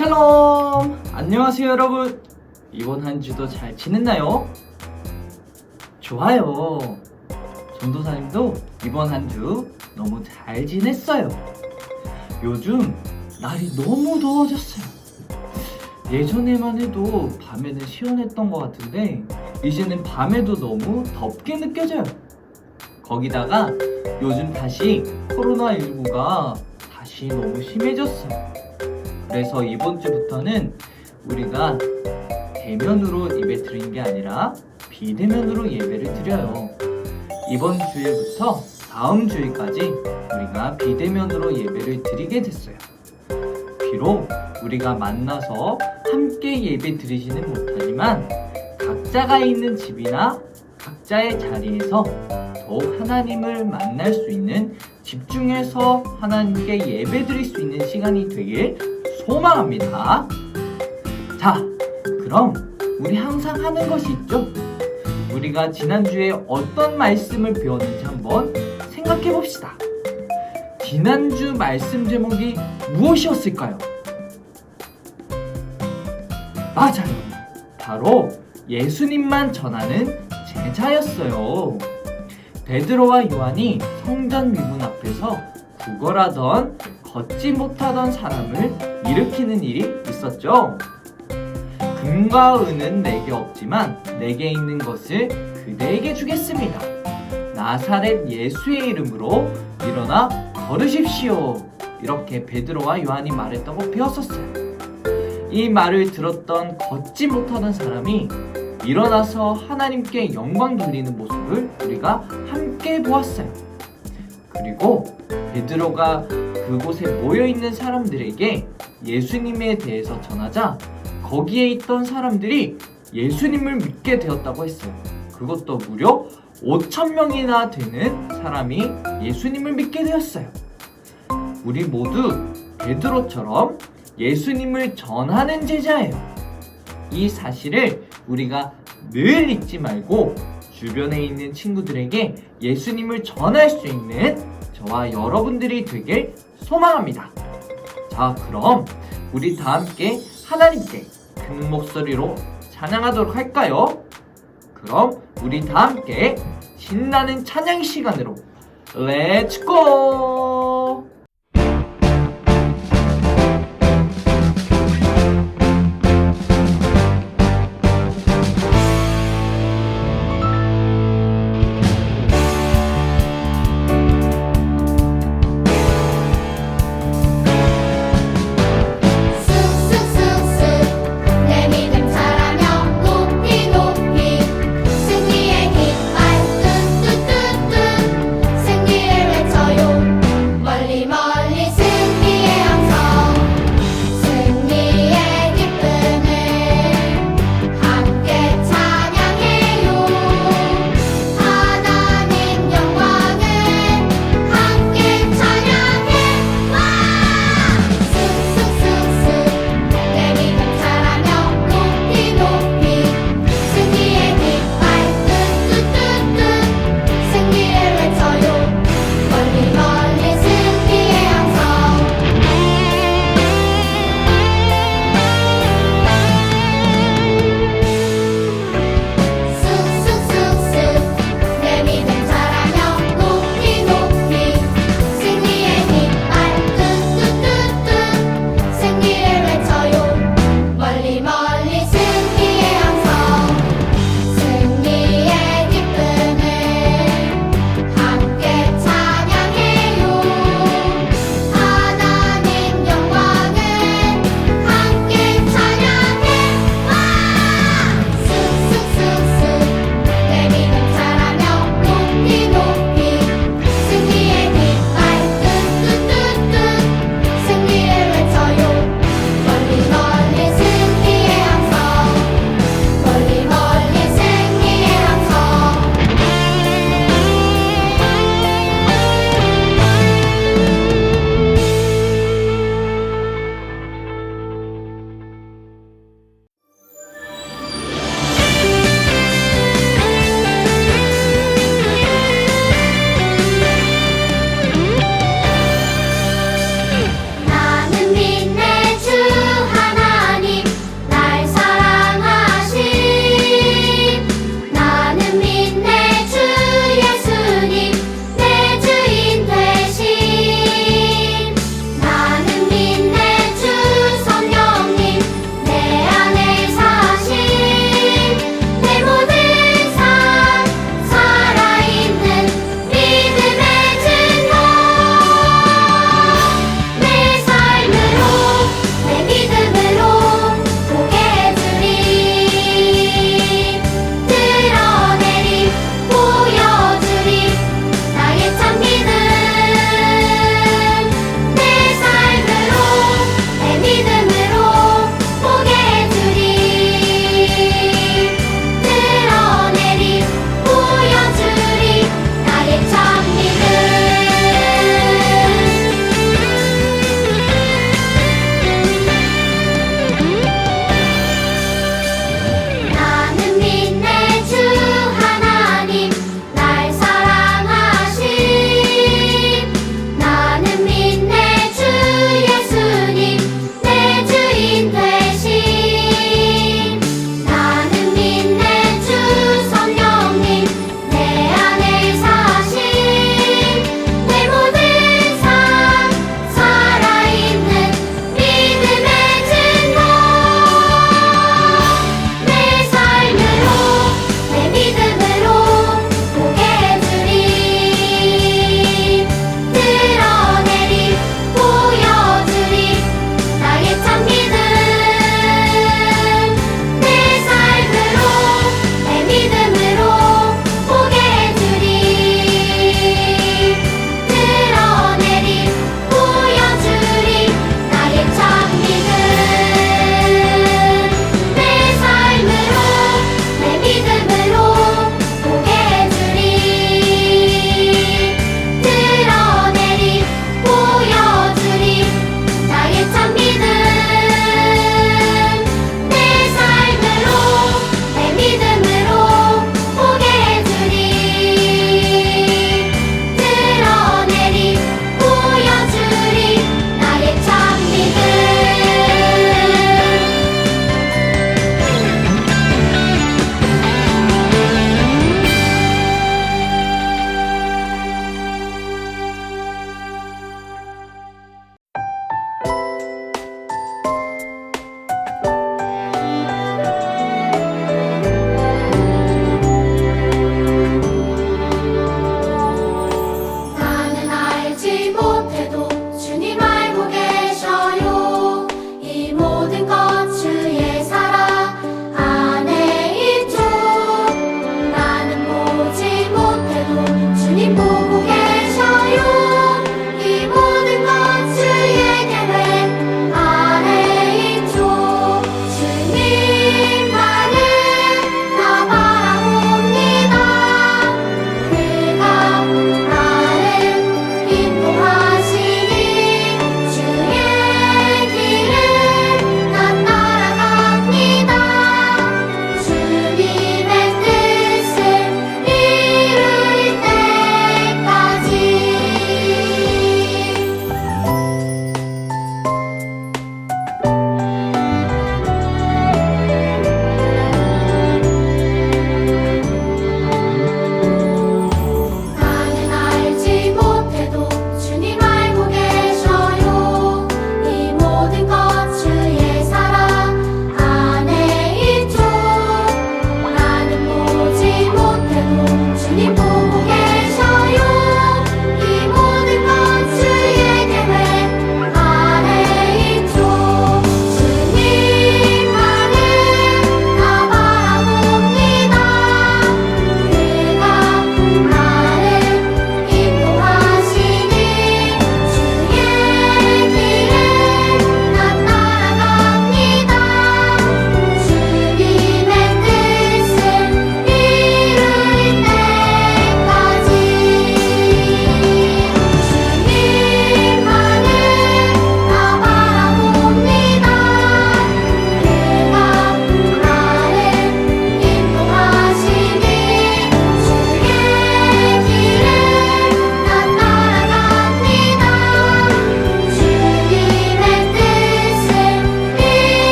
샬롬! 안녕하세요 여러분. 이번 한 주도 잘 지냈나요? 좋아요. 전도사님도 이번 한 주 너무 잘 지냈어요. 요즘 날이 너무 더워졌어요. 예전에만 해도 밤에는 시원했던 것 같은데 이제는 밤에도 너무 덥게 느껴져요. 거기다가 요즘 다시 코로나19가 다시 너무 심해졌어요. 그래서 이번 주부터는 우리가 대면으로 예배 드리는 게 아니라 비대면으로 예배를 드려요. 이번 주일부터 다음 주일까지 우리가 비대면으로 예배를 드리게 됐어요. 비록 우리가 만나서 함께 예배 드리지는 못하지만 각자가 있는 집이나 각자의 자리에서 더욱 하나님을 만날 수 있는, 집중해서 하나님께 예배 드릴 수 있는 시간이 되길 소망합니다. 자, 그럼 우리 항상 하는 것이 있죠? 우리가 지난주에 어떤 말씀을 배웠는지 한번 생각해 봅시다. 지난주 말씀 제목이 무엇이었을까요? 맞아요. 바로 예수님만 전하는 제자였어요. 베드로와 요한이 성전 미문 앞에서 구걸하던, 걷지 못하던 사람을 일으키는 일이 있었죠. 금과 은은 내게 없지만 내게 있는 것을 그대에게 주겠습니다. 나사렛 예수의 이름으로 일어나 걸으십시오. 이렇게 베드로와 요한이 말했다고 배웠었어요. 이 말을 들었던 걷지 못하던 사람이 일어나서 하나님께 영광 돌리는 모습을 우리가 함께 보았어요. 그리고 베드로가 그곳에 모여있는 사람들에게 예수님에 대해서 전하자 거기에 있던 사람들이 예수님을 믿게 되었다고 했어요. 그것도 무려 5,000명이나 되는 사람이 예수님을 믿게 되었어요. 우리 모두 베드로처럼 예수님을 전하는 제자예요. 이 사실을 우리가 늘 잊지 말고 주변에 있는 친구들에게 예수님을 전할 수 있는 저와 여러분들이 되길 소망합니다. 자, 그럼 우리 다 함께 하나님께 큰 목소리로 찬양하도록 할까요? 그럼 우리 다 함께 신나는 찬양 시간으로 렛츠고! 멀리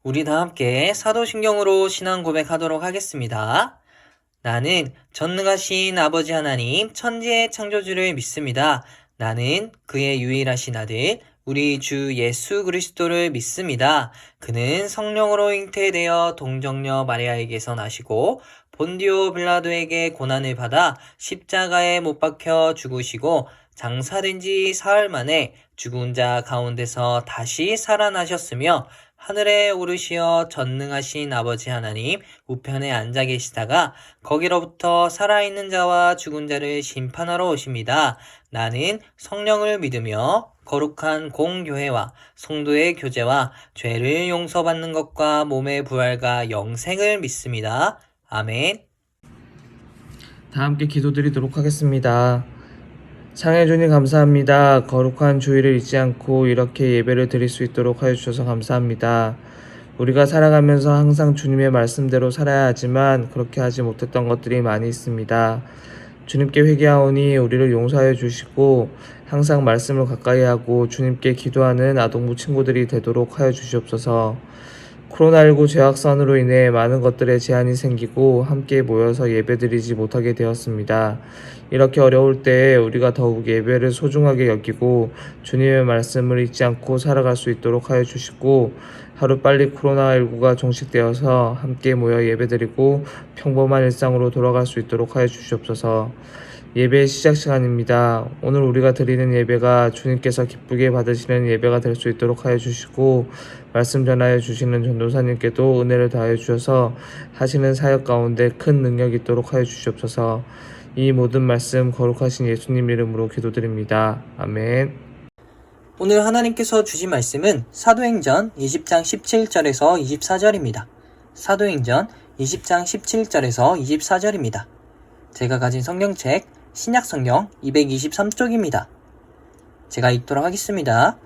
우리 다 함께 사도신경으로 신앙 고백하도록 하겠습니다. 나는 전능하신 아버지 하나님 천지의 창조주를 믿습니다. 나는 그의 유일하신 아들 우리 주 예수 그리스도를 믿습니다. 그는 성령으로 잉태되어 동정녀 마리아에게서 나시고 본디오 빌라도에게 고난을 받아 십자가에 못 박혀 죽으시고 장사된 지 사흘 만에 죽은 자 가운데서 다시 살아나셨으며 하늘에 오르시어 전능하신 아버지 하나님 우편에 앉아 계시다가 거기로부터 살아있는 자와 죽은 자를 심판하러 오십니다. 나는 성령을 믿으며 거룩한 공교회와 성도의 교제와 죄를 용서받는 것과 몸의 부활과 영생을 믿습니다. 아멘. 다 함께 기도드리도록 하겠습니다. 상해주님 감사합니다. 거룩한 주일을 잊지 않고 이렇게 예배를 드릴 수 있도록 하여 주셔서 감사합니다. 우리가 살아가면서 항상 주님의 말씀대로 살아야 하지만 그렇게 하지 못했던 것들이 많이 있습니다. 주님께 회개하오니 우리를 용서하여 주시고 항상 말씀을 가까이 하고 주님께 기도하는 아동부 친구들이 되도록 하여 주시옵소서. 코로나19 재확산으로 인해 많은 것들에 제한이 생기고 함께 모여서 예배드리지 못하게 되었습니다. 이렇게 어려울 때 우리가 더욱 예배를 소중하게 여기고 주님의 말씀을 잊지 않고 살아갈 수 있도록 하여 주시고 하루빨리 코로나19가 종식되어서 함께 모여 예배드리고 평범한 일상으로 돌아갈 수 있도록 하여 주시옵소서. 예배의 시작 시간입니다. 오늘 우리가 드리는 예배가 주님께서 기쁘게 받으시는 예배가 될 수 있도록 하여 주시고 말씀 전하여 주시는 전도사님께도 은혜를 다하여 주셔서 하시는 사역 가운데 큰 능력이 있도록 하여 주시옵소서. 이 모든 말씀 거룩하신 예수님 이름으로 기도드립니다. 아멘. 오늘 하나님께서 주신 말씀은 사도행전 20장 17절에서 24절입니다. 사도행전 20장 17절에서 24절입니다. 제가 가진 성경책 신약성경 223쪽입니다. 제가 읽도록 하겠습니다.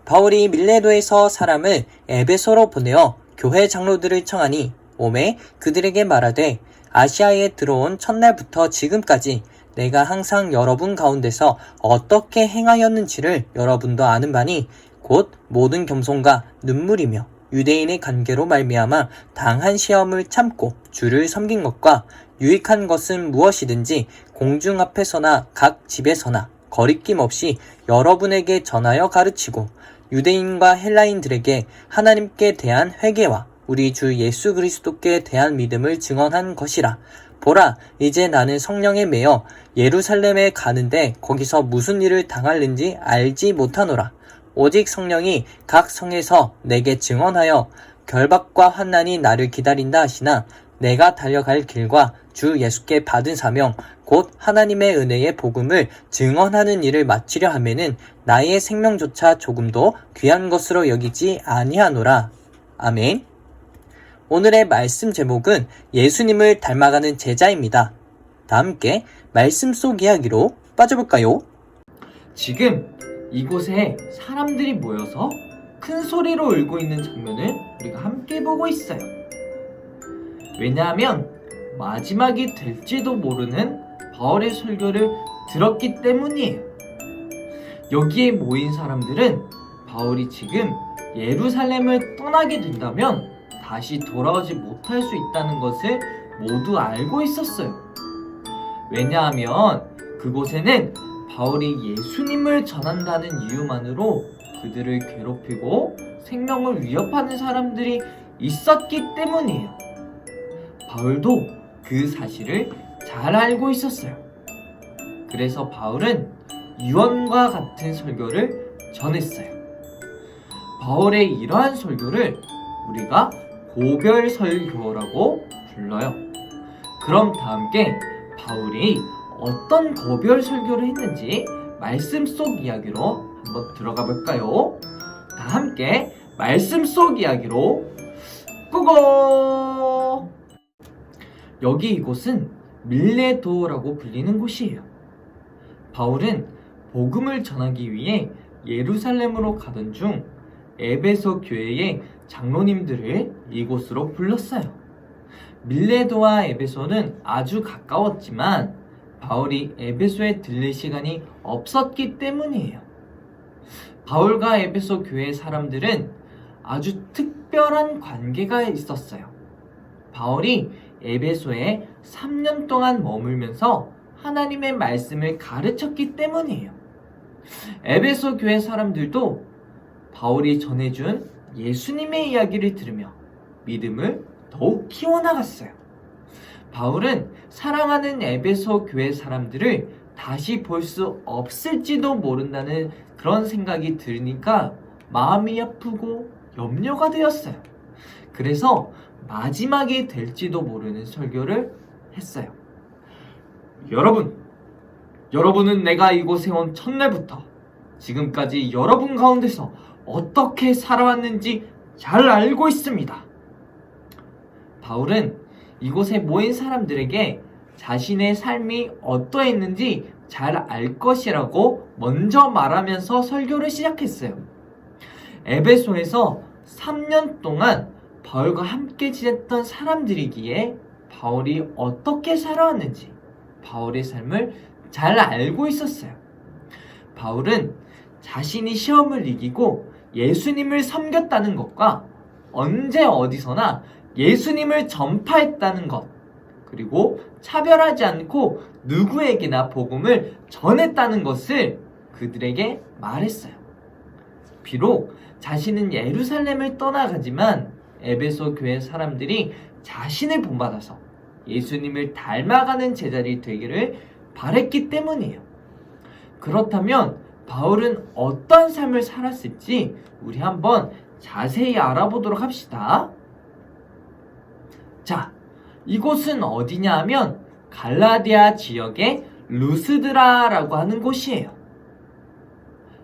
바울이 밀레도에서 사람을 에베소로 보내어 교회 장로들을 청하니 오매 그들에게 말하되 아시아에 들어온 첫날부터 지금까지 내가 항상 여러분 가운데서 어떻게 행하였는지를 여러분도 아는 바니 곧 모든 겸손과 눈물이며 유대인의 관계로 말미암아 당한 시험을 참고 주를 섬긴 것과 유익한 것은 무엇이든지 공중 앞에서나 각 집에서나 거리낌 없이 여러분에게 전하여 가르치고 유대인과 헬라인들에게 하나님께 대한 회개와 우리 주 예수 그리스도께 대한 믿음을 증언한 것이라. 보라, 이제 나는 성령에 매여 예루살렘에 가는데 거기서 무슨 일을 당할는지 알지 못하노라. 오직 성령이 각 성에서 내게 증언하여 결박과 환난이 나를 기다린다 하시나 내가 달려갈 길과 주 예수께 받은 사명 곧 하나님의 은혜의 복음을 증언하는 일을 마치려 하면은 나의 생명조차 조금도 귀한 것으로 여기지 아니하노라. 아멘. 오늘의 말씀 제목은 예수님을 닮아가는 제자입니다. 다 함께 말씀 속 이야기로 빠져볼까요? 지금 이곳에 사람들이 모여서 큰 소리로 울고 있는 장면을 우리가 함께 보고 있어요. 왜냐하면 마지막이 될지도 모르는 바울의 설교를 들었기 때문이에요. 여기에 모인 사람들은 바울이 지금 예루살렘을 떠나게 된다면 다시 돌아오지 못할 수 있다는 것을 모두 알고 있었어요. 왜냐하면 그곳에는 바울이 예수님을 전한다는 이유만으로 그들을 괴롭히고 생명을 위협하는 사람들이 있었기 때문이에요. 바울도 그 사실을 잘 알고 있었어요. 그래서 바울은 유언과 같은 설교를 전했어요. 바울의 이러한 설교를 우리가 고별 설교라고 불러요. 그럼 다 함께 바울이 어떤 고별 설교를 했는지 말씀 속 이야기로 한번 들어가 볼까요? 다 함께 말씀 속 이야기로 고고! 여기 이곳은 밀레도라고 불리는 곳이에요. 바울은 복음을 전하기 위해 예루살렘으로 가던 중 에베소 교회의 장로님들을 이곳으로 불렀어요. 밀레도와 에베소는 아주 가까웠지만 바울이 에베소에 들릴 시간이 없었기 때문이에요. 바울과 에베소 교회 사람들은 아주 특별한 관계가 있었어요. 바울이 에베소에 3년 동안 머물면서 하나님의 말씀을 가르쳤기 때문이에요. 에베소 교회 사람들도 바울이 전해준 예수님의 이야기를 들으며 믿음을 더욱 키워나갔어요. 바울은 사랑하는 에베소 교회 사람들을 다시 볼 수 없을지도 모른다는 그런 생각이 들으니까 마음이 아프고 염려가 되었어요. 그래서 마지막이 될지도 모르는 설교를 했어요. 여러분은 내가 이곳에 온 첫날부터 지금까지 여러분 가운데서 어떻게 살아왔는지 잘 알고 있습니다. 바울은 이곳에 모인 사람들에게 자신의 삶이 어떠했는지 잘 알 것이라고 먼저 말하면서 설교를 시작했어요. 에베소에서 3년 동안 바울과 함께 지냈던 사람들이기에 바울이 어떻게 살아왔는지 바울의 삶을 잘 알고 있었어요. 바울은 자신이 시험을 이기고 예수님을 섬겼다는 것과 언제 어디서나 예수님을 전파했다는 것, 그리고 차별하지 않고 누구에게나 복음을 전했다는 것을 그들에게 말했어요. 비록 자신은 예루살렘을 떠나가지만 에베소 교회 사람들이 자신을 본받아서 예수님을 닮아가는 제자들이 되기를 바랬기 때문이에요. 그렇다면 바울은 어떤 삶을 살았을지 우리 한번 자세히 알아보도록 합시다. 자, 이곳은 어디냐 하면 갈라디아 지역의 루스드라라고 하는 곳이에요.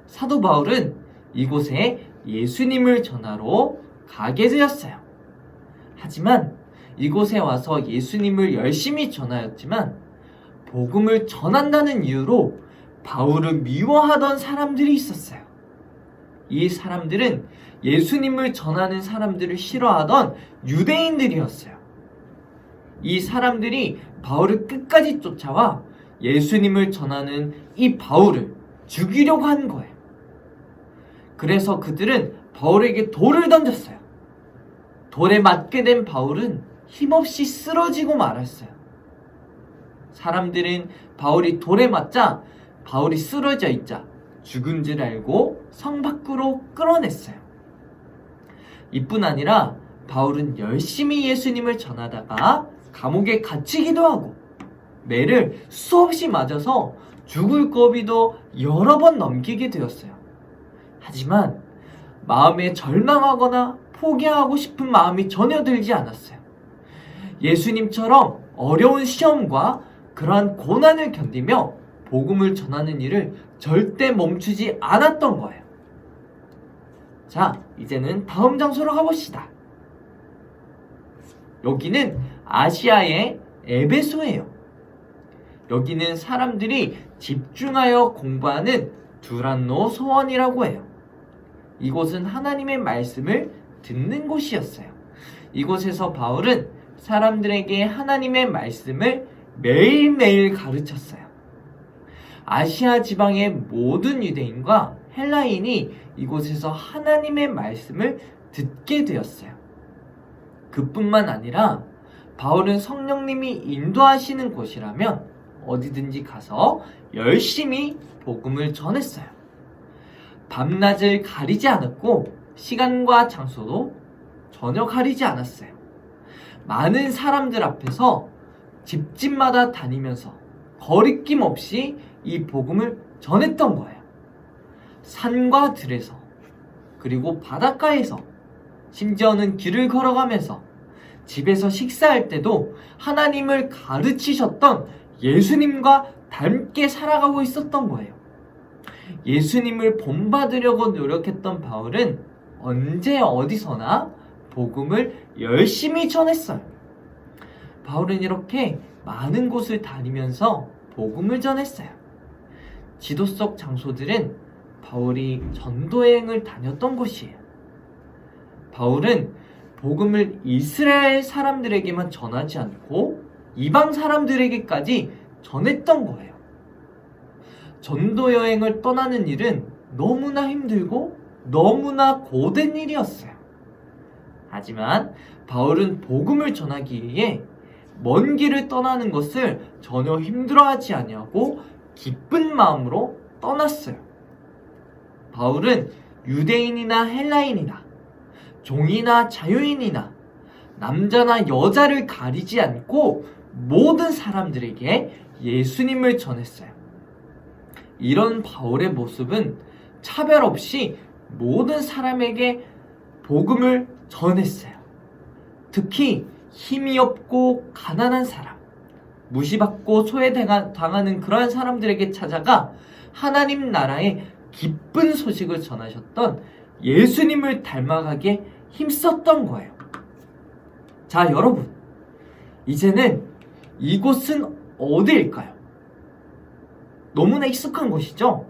사도 바울은 이곳에 예수님을 전하러 가게 되었어요. 하지만 이곳에 와서 예수님을 열심히 전하였지만 복음을 전한다는 이유로 바울을 미워하던 사람들이 있었어요. 이 사람들은 예수님을 전하는 사람들을 싫어하던 유대인들이었어요. 이 사람들이 바울을 끝까지 쫓아와 예수님을 전하는 이 바울을 죽이려고 한 거예요. 그래서 그들은 바울에게 돌을 던졌어요. 돌에 맞게 된 바울은 힘없이 쓰러지고 말았어요. 사람들은 바울이 돌에 맞자 바울이 쓰러져 있자 죽은 줄 알고 성 밖으로 끌어냈어요. 이뿐 아니라 바울은 열심히 예수님을 전하다가 감옥에 갇히기도 하고 매를 수없이 맞아서 죽을 고비도 여러 번 넘기게 되었어요. 하지만 마음에 절망하거나 포기하고 싶은 마음이 전혀 들지 않았어요. 예수님처럼 어려운 시험과 그러한 고난을 견디며 복음을 전하는 일을 절대 멈추지 않았던 거예요. 자, 이제는 다음 장소로 가봅시다. 여기는 아시아의 에베소예요. 여기는 사람들이 집중하여 공부하는 두란노 소원이라고 해요. 이곳은 하나님의 말씀을 듣는 곳이었어요. 이곳에서 바울은 사람들에게 하나님의 말씀을 매일매일 가르쳤어요. 아시아 지방의 모든 유대인과 헬라인이 이곳에서 하나님의 말씀을 듣게 되었어요. 그뿐만 아니라 바울은 성령님이 인도하시는 곳이라면 어디든지 가서 열심히 복음을 전했어요. 밤낮을 가리지 않았고 시간과 장소도 전혀 가리지 않았어요. 많은 사람들 앞에서 집집마다 다니면서 거리낌 없이 이 복음을 전했던 거예요. 산과 들에서, 그리고 바닷가에서, 심지어는 길을 걸어가면서, 집에서 식사할 때도 하나님을 가르치셨던 예수님과 닮게 살아가고 있었던 거예요. 예수님을 본받으려고 노력했던 바울은 언제 어디서나 복음을 열심히 전했어요. 바울은 이렇게 많은 곳을 다니면서 복음을 전했어요. 지도 속 장소들은 바울이 전도여행을 다녔던 곳이에요. 바울은 복음을 이스라엘 사람들에게만 전하지 않고 이방 사람들에게까지 전했던 거예요. 전도여행을 떠나는 일은 너무나 힘들고 너무나 고된 일이었어요. 하지만 바울은 복음을 전하기 위해 먼 길을 떠나는 것을 전혀 힘들어하지 아니하고 기쁜 마음으로 떠났어요. 바울은 유대인이나 헬라인이나 종이나 자유인이나 남자나 여자를 가리지 않고 모든 사람들에게 예수님을 전했어요. 이런 바울의 모습은 차별 없이 모든 사람에게 복음을 전했어요. 특히 힘이 없고 가난한 사람, 무시받고 소외당하는 그러한 사람들에게 찾아가 하나님 나라의 기쁜 소식을 전하셨던 예수님을 닮아가게 힘썼던 거예요. 자, 여러분, 이제는 이곳은 어디일까요? 너무나 익숙한 곳이죠?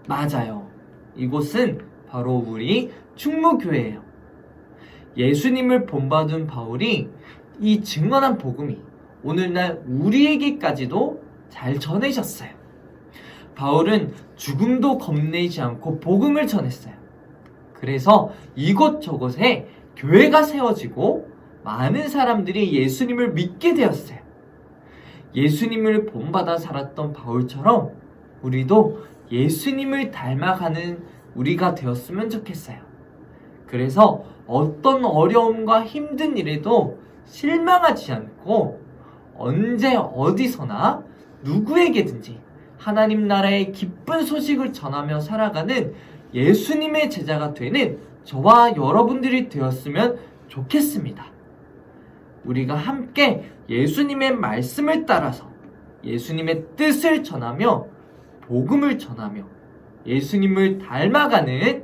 맞아요. 이곳은 바로 우리 충무교회예요. 예수님을 본받은 바울이 이 증언한 복음이 오늘날 우리에게까지도 잘 전해졌어요. 바울은 죽음도 겁내지 않고 복음을 전했어요. 그래서 이곳저곳에 교회가 세워지고 많은 사람들이 예수님을 믿게 되었어요. 예수님을 본받아 살았던 바울처럼 우리도 예수님을 닮아가는 우리가 되었으면 좋겠어요. 그래서 어떤 어려움과 힘든 일에도 실망하지 않고 언제 어디서나 누구에게든지 하나님 나라의 기쁜 소식을 전하며 살아가는 예수님의 제자가 되는 저와 여러분들이 되었으면 좋겠습니다. 우리가 함께 예수님의 말씀을 따라서 예수님의 뜻을 전하며 복음을 전하며 예수님을 닮아가는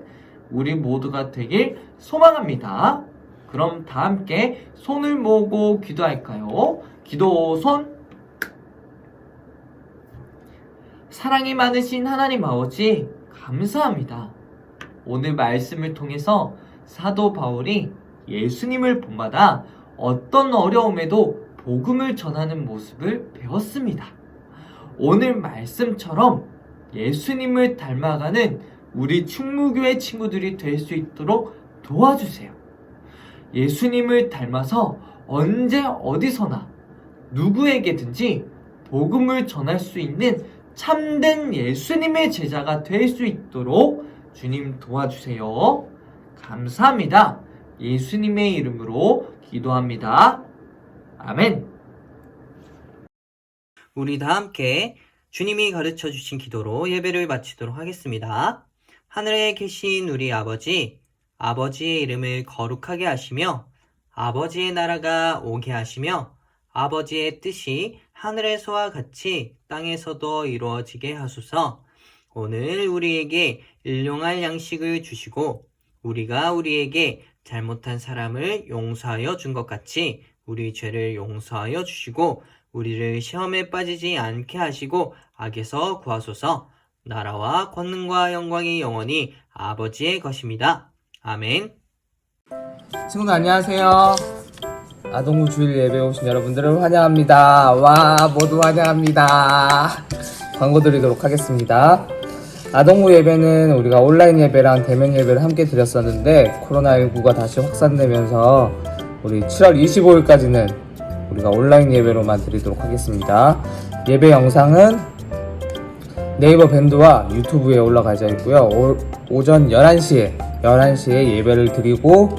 우리 모두가 되길 소망합니다. 그럼 다 함께 손을 모으고 기도할까요? 기도 손. 사랑이 많으신 하나님 아버지, 감사합니다. 오늘 말씀을 통해서 사도 바울이 예수님을 본받아 어떤 어려움에도 복음을 전하는 모습을 배웠습니다. 오늘 말씀처럼 예수님을 닮아가는 우리 충무교회 친구들이 될 수 있도록 도와주세요. 예수님을 닮아서 언제 어디서나 누구에게든지 복음을 전할 수 있는 참된 예수님의 제자가 될 수 있도록 주님 도와주세요. 감사합니다. 예수님의 이름으로 기도합니다. 아멘. 우리 다 함께 주님이 가르쳐 주신 기도로 예배를 마치도록 하겠습니다. 하늘에 계신 우리 아버지, 아버지의 이름을 거룩하게 하시며 아버지의 나라가 오게 하시며 아버지의 뜻이 하늘에서와 같이 땅에서도 이루어지게 하소서. 오늘 우리에게 일용할 양식을 주시고 우리가 우리에게 잘못한 사람을 용서하여 준 것 같이 우리 죄를 용서하여 주시고 우리를 시험에 빠지지 않게 하시고 악에서 구하소서. 나라와 권능과 영광이 영원히 아버지의 것입니다. 아멘. 친구들 안녕하세요. 아동부 주일 예배 오신 여러분들을 환영합니다. 와, 모두 환영합니다. 광고 드리도록 하겠습니다. 아동부 예배는 우리가 온라인 예배랑 대면 예배를 함께 드렸었는데 코로나19가 다시 확산되면서 우리 7월 25일까지는 우리가 온라인 예배로만 드리도록 하겠습니다. 예배 영상은 네이버 밴드와 유튜브에 올라가져 있고요. 오전 11시에 예배를 드리고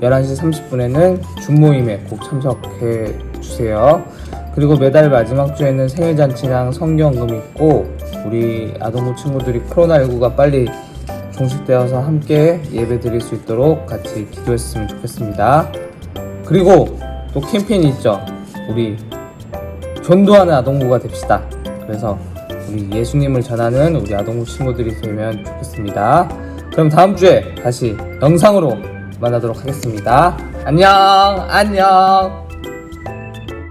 11시 30분에는 줌 모임에 꼭 참석해 주세요. 그리고 매달 마지막 주에는 생일잔치랑 성경금 있고 우리 아동부 친구들이 코로나19가 빨리 종식되어서 함께 예배 드릴 수 있도록 같이 기도했으면 좋겠습니다. 그리고 또 캠페인이 있죠. 우리 전도하는 아동부가 됩시다. 그래서 우리 예수님을 전하는 우리 아동부 친구들이 되면 좋겠습니다. 그럼 다음 주에 다시 영상으로 만나도록 하겠습니다. 안녕.